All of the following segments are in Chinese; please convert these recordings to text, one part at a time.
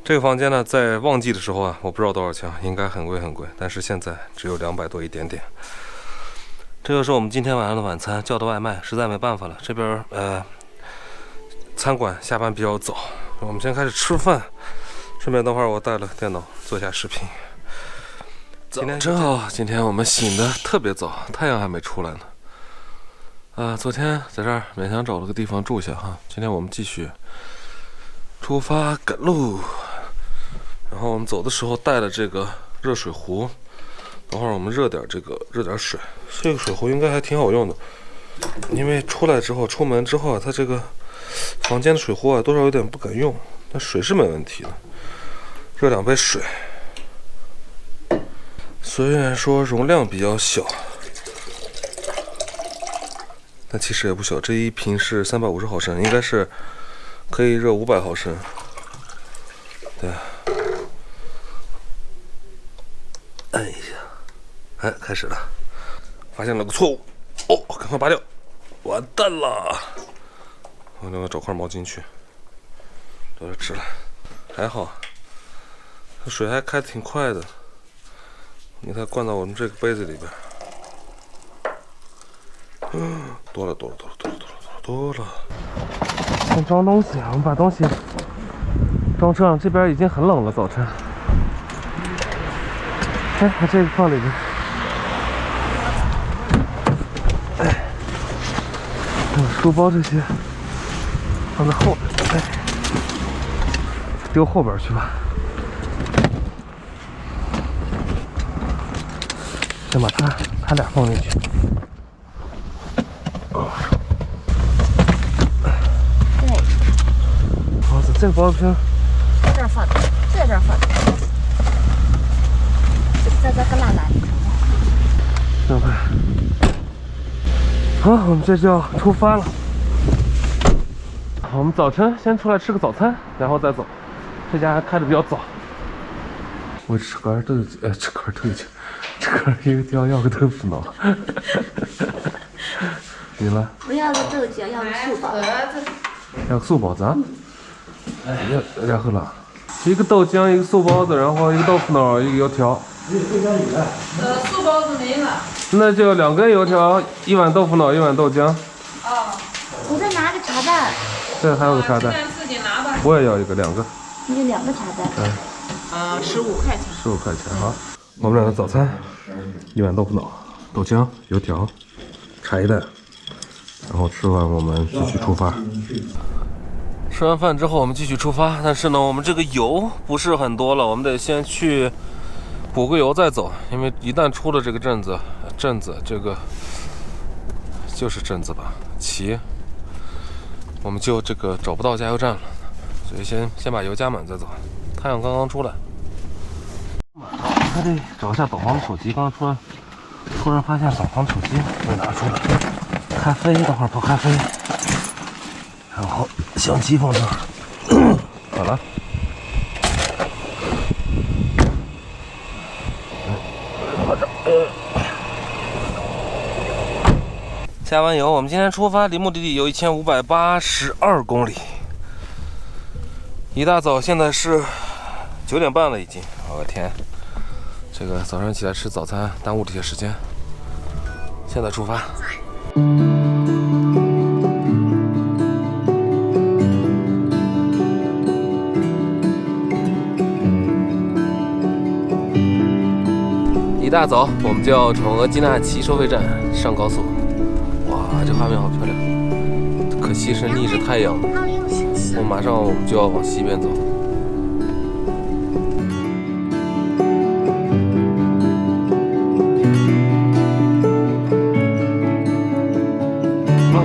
这个房间呢，在旺季的时候啊，我不知道多少钱，应该很贵很贵，但是现在只有200多一点点。这就是我们今天晚上的晚餐，叫的外卖，实在没办法了。这边餐馆下班比较早，我们先开始吃饭，顺便等会儿我带了电脑做一下视频。今天真好，今天我们醒的特别早，太阳还没出来呢。昨天在这儿勉强找了个地方住下哈，今天我们继续出发赶路。然后我们走的时候带了这个热水壶，等会儿我们热点水。这个水壶应该还挺好用的，因为出门之后啊，它这个房间的水壶啊多少有点不敢用，但水是没问题的。热2杯水，虽然说容量比较小，但其实也不小。这一瓶是350毫升，应该是可以热500毫升。对。按一下，开始了，发现了个错误，赶快拔掉，完蛋了！我另外找块毛巾去，都是纸了，还好，这水还开得挺快的，你看灌到我们这个杯子里边，多了。先装东西，我们把东西装车上，这边已经很冷了，早晨。把这个放里边。还有书包这些放在后边，丢后边去吧。先把它俩放进去。对。包子，这个包子瓶在这儿放的，在这儿放的。在这个烂烂里头。好，我们这就要出发了。我们早晨先出来吃个早餐，然后再走。这家还开的比较早。我吃根豆角，吃根油条，要个豆腐脑。你呢？不要个豆角，要个素包子。要个素包子啊？然后了，一个豆浆，一个素包子，然后一个豆腐脑，一个油条。素包子没了。那就2根油条，1碗豆腐脑，1碗豆浆。我再拿个茶袋。这还有个茶袋。自己拿吧。我也要2个。你就2个茶袋。15块钱。15块钱好。我们俩的早餐，1碗豆腐脑，豆浆，油条，茶叶蛋。然后吃完我们继续出发。吃完饭之后我们继续出发，但是呢，我们这个油不是很多了，我们得先去补个油再走，因为一旦出了这个镇子，这个就是镇子吧，我们就这个找不到加油站了，所以先把油加满再走。太阳刚刚出来，还得找一下导航的手机，刚出来突然发现导航手机没拿出来。咖啡，等会儿泡咖啡，然后相机放这儿，好了。加完油，我们今天出发，离目的地有1582公里。一大早，现在是9点半了，已经。我的天，这个早上起来吃早餐耽误这些时间。现在出发。一大早，我们就要从额济纳旗收费站上高速。哇，这画面好漂亮！可惜是逆着太阳的。马上我们就要往西边走。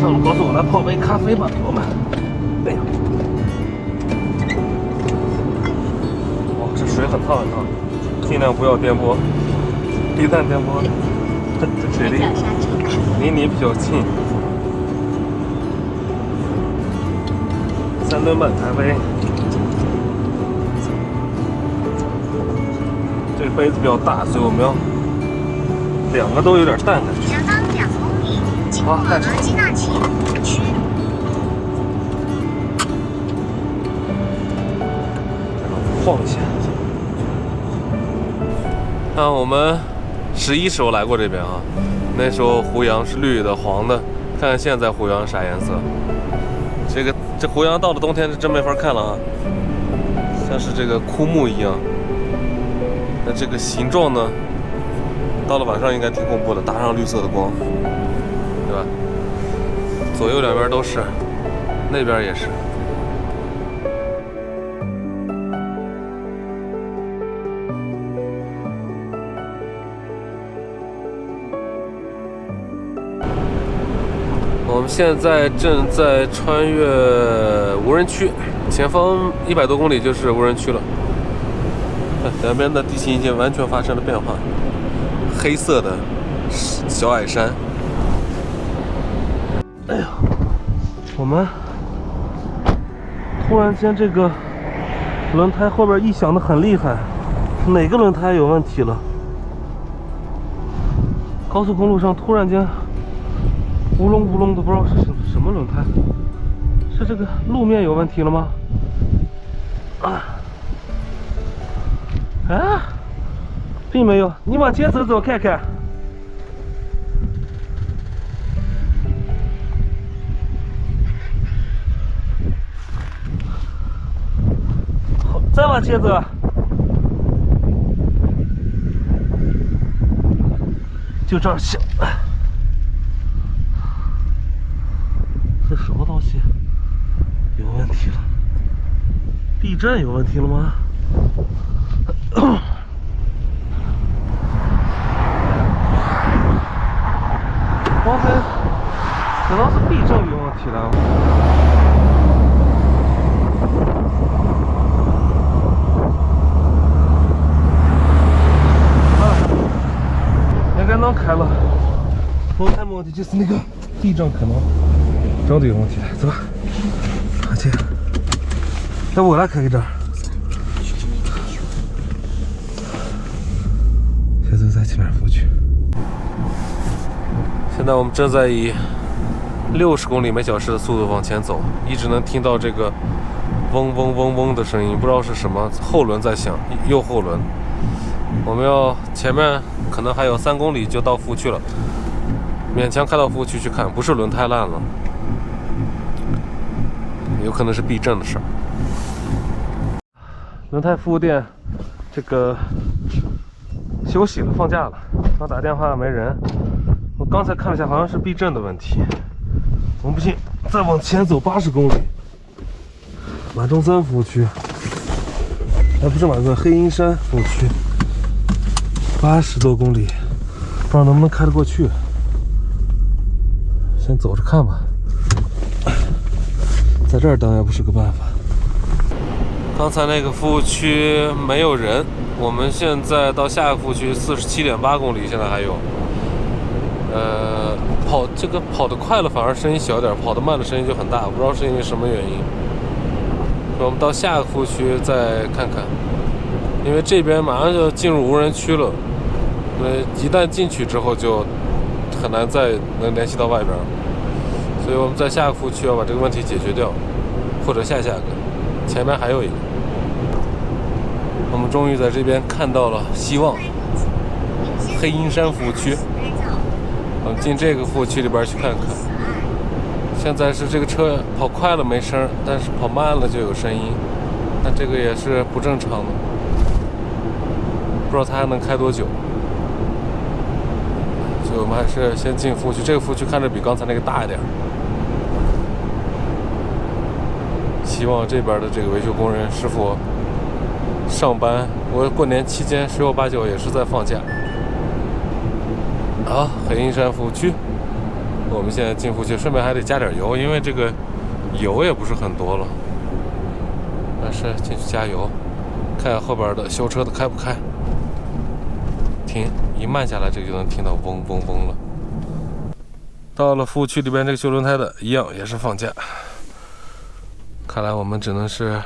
上了高速，来泡杯咖啡吧，朋友们。哎呀，哇，这水很烫很烫，尽量不要颠簸。一旦颠簸，这水离你比较近。3吨半咖啡，这个杯子比较大，所以我们要2个都有点淡感觉。前方2公里，经过额济纳旗区。晃一下。看我们11时候来过这边啊，那时候胡杨是绿的、黄的，看看现在胡杨啥颜色。这胡杨到了冬天是真没法看了啊，像是这个枯木一样。那这个形状呢，到了晚上应该挺恐怖的，打上绿色的光，对吧？左右两边都是，那边也是。我们现在正在穿越无人区，前方100多公里就是无人区了。两边的地形已经完全发生了变化，黑色的小矮山。哎呀，我们突然间这个轮胎后边异响的很厉害，哪个轮胎有问题了？高速公路上突然间乌隆乌隆的，不知道是什么轮胎，是这个路面有问题了吗？并没有，你往前走走看看。好，再往前走。就这样行。这什么东西有问题了？避震有问题了吗？刚才可能是避震有问题了。应该能开了。轮胎没问题，就是那个避震可能真的有问题。走吧，阿姐，要不我来开一阵。先走在前面服务区。现在我们正在以60公里每小时的速度往前走，一直能听到这个嗡嗡嗡嗡的声音，不知道是什么，后轮在响，右后轮。我们要前面可能还有3公里就到服务区了，勉强开到服务区去看，不是轮胎烂了，有可能是避震的事儿。轮胎服务店这个休息了，放假了，刚打电话没人。我刚才看了一下，好像是避震的问题。我们不信，再往前走80公里，马中三服务区，不是马中三，黑鹰山服务区，80多公里，不知道能不能开得过去。先走着看吧，在这儿等也不是个办法。刚才那个服务区没有人，我们现在到下个服务区47.8公里，现在还有。跑得快了反而声音小点，跑得慢了声音就很大，不知道是因为什么原因。我们到下个服务区再看看，因为这边马上就要进入无人区了，一旦进去之后就很难再能联系到外边，所以我们在下个服务区要把这个问题解决掉，或者下个，前面还有一个。我们终于在这边看到了希望，黑鹰山服务区。我们进这个服务区里边去看看。现在是这个车跑快了没声，但是跑慢了就有声音，那这个也是不正常的，不知道它还能开多久。所以我们还是先进服务区，这个服务区看着比刚才那个大一点。希望这边的这个维修工人师傅上班，我过年期间10有8九也是在放假。好，黑鹰山服务区，我们现在进服务区，顺便还得加点油，因为这个油也不是很多了。但是进去加油，看看后边的修车的开不开。停，一慢下来，这个就能听到嗡嗡嗡了。到了服务区里边，这个修轮胎的一样也是放假。看来我们只能是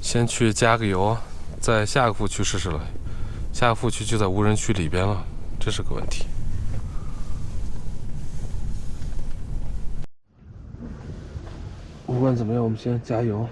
先去加个油，在下个服务区试试了。下个服务区就在无人区里边了。这是个问题。无论怎么样，我们先加油。